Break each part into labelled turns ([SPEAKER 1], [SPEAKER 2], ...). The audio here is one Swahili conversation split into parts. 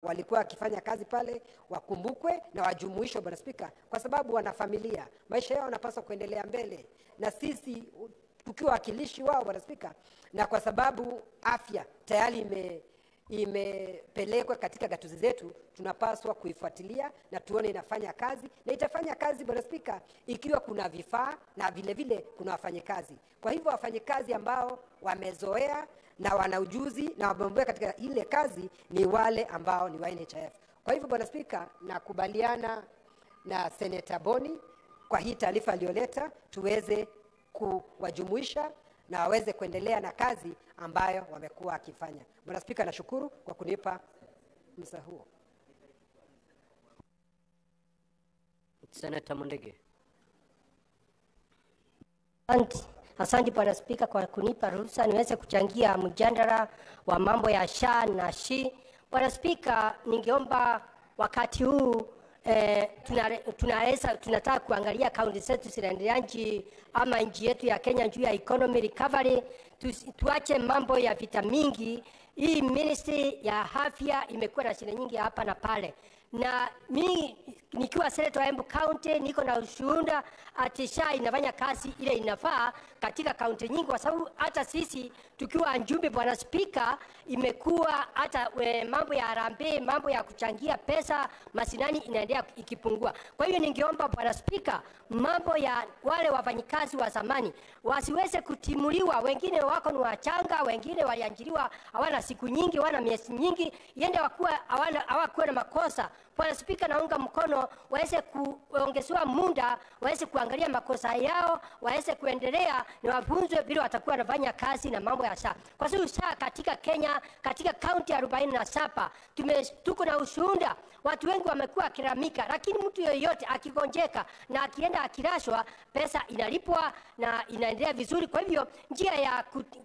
[SPEAKER 1] walikuwa wakifanya kazi pale wakumbukwe na wajumuishwe, Bwana Spika, kwa sababu wana familia, maisha yao yanapaswa kuendelea mbele, na sisi tukiwa wakilishi wao, Bwana Spika, na kwa sababu afya tayari imepelekwa katika gatuzi zetu, tunapaswa kuifuatilia na tuone inafanya kazi, na itafanya kazi, Bwana Spika, ikiwa kuna vifaa na vile vile kuna wafanyikazi. Kwa hivyo wafanyikazi ambao wamezoea na wana ujuzi na wamebombea katika ile kazi ni wale ambao ni wa NHIF. Kwa hivyo, Bwana Spika, nakubaliana na Senator Boni kwa hii taarifa aliyoleta, tuweze kuwajumuisha na waweze kuendelea na kazi ambayo wamekuwa akifanya. Bwana Spika, nashukuru kwa kunipa msa huo.
[SPEAKER 2] Senator Mondege.
[SPEAKER 3] Asante Bwana Spika kwa kunipa ruhusa niweze kuchangia mjadala wa mambo ya SHA na SHI. Bwana Spika, ningeomba wakati huu tunataka kuangalia kaunti zetu zinaendeleaje ama nchi yetu ya Kenya juu ya economy recovery. Tuache mambo ya vita mingi. Hii ministry ya afya imekuwa na shida nyingi hapa na pale, na mimi nikiwa senator wa Embu County niko na ushuhuda ati SHA inafanya kazi ile inafaa katika kaunti nyingi, kwa sababu hata sisi tukiwa Njumbi, Bwana Spika, imekuwa hata mambo ya harambee, mambo ya kuchangia pesa masinani inaendelea ikipungua. Kwa hiyo ningeomba Bwana Spika, mambo ya wale wafanyikazi wa zamani wasiweze kutimuliwa, wengine wako ni wachanga, wengine waliajiriwa hawana siku nyingi, hawana miezi nyingi, yende hawakuwa na makosa. Bwana Spika, naunga mkono waweze kuongezewa muda, waweze kuangalia makosa yao, waweze kuendelea na wafunzwe vile watakuwa wanafanya kazi na mambo ya SHA. Kwa sababu SHA katika Kenya, katika kaunti 47 tuko na ushuhuda, watu wengi wamekuwa akilalamika, lakini mtu yoyote akigonjeka na akienda akirashwa, pesa inalipwa na inaendelea vizuri. Kwa hivyo njia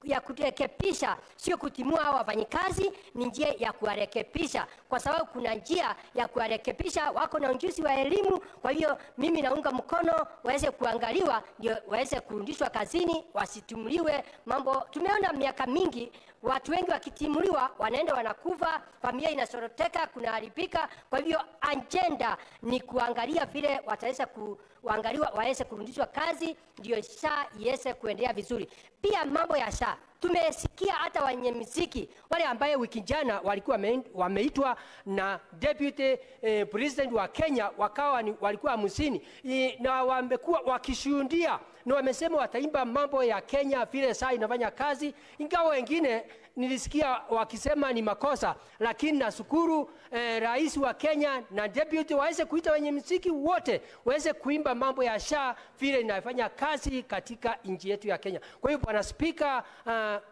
[SPEAKER 3] ya kurekebisha sio kutimua hao wafanyikazi, ni njia ya kuwarekebisha, kwa sababu kuna njia ya kuwarekebisha, wako na ujuzi wa elimu. Kwa hiyo mimi naunga mkono waweze kuangaliwa, ndio waweze kurudishwa kazini, wasitimuliwe mambo. Tumeona miaka mingi watu wengi wakitimuliwa wanaenda wanakufa, familia inasoroteka, kunaharibika. Kwa hivyo agenda ni kuangalia vile wataweza kuangaliwa, waweze kurudishwa kazi, ndio SHA iweze kuendelea vizuri. Pia mambo ya SHA tumesikia hata wenye muziki wale ambaye wiki jana walikuwa wameitwa na deputy president wa Kenya, walikuwa 50 na wamekuwa wakishuhudia na wamesema wataimba mambo ya Kenya vile SHA inafanya kazi, ingawa wengine nilisikia wakisema ni makosa, lakini nashukuru rais wa Kenya na deputy waweze kuita wenye muziki wote waweze kuimba mambo ya SHA vile inafanya kazi katika nchi yetu ya Kenya. Kwa hiyo Bwana Spika,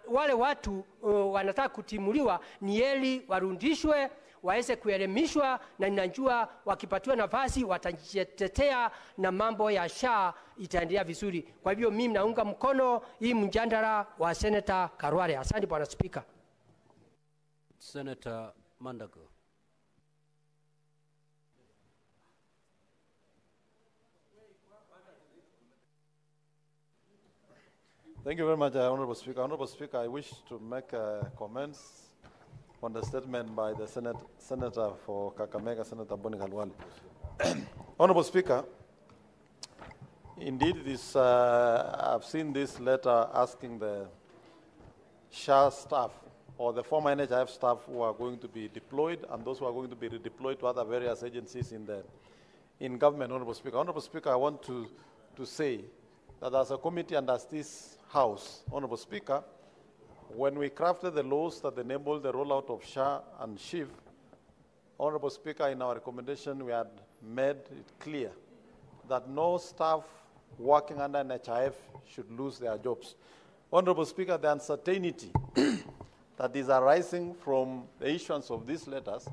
[SPEAKER 3] wale watu wanataka kutimuliwa ni heri warudishwe, waweze kuelimishwa, na ninajua wakipatiwa nafasi watajitetea na mambo ya SHA itaendelea vizuri. Kwa hivyo mimi naunga mkono hii mjadala wa Senator Karware. Asante Bwana Spika.
[SPEAKER 2] Senator Mandago.
[SPEAKER 4] Thank you very much, Honorable Speaker. Honorable Speaker, I wish to make comments on the statement by the Senator for Kakamega, Senator Boni Khalwale. Honorable Speaker, indeed, I've seen this letter asking the SHA staff or the former NHIF staff who are going to be deployed and those who are going to be redeployed to other various agencies in government. Honorable Speaker, I want to say that as a committee and as this House, Honorable Speaker, when we crafted the laws that enabled the rollout of SHA and SHIF, Honorable Speaker, in our recommendation we had made it clear that no staff working under NHIF should lose their jobs. Honorable Speaker, the uncertainty that is arising from the issuance of these letters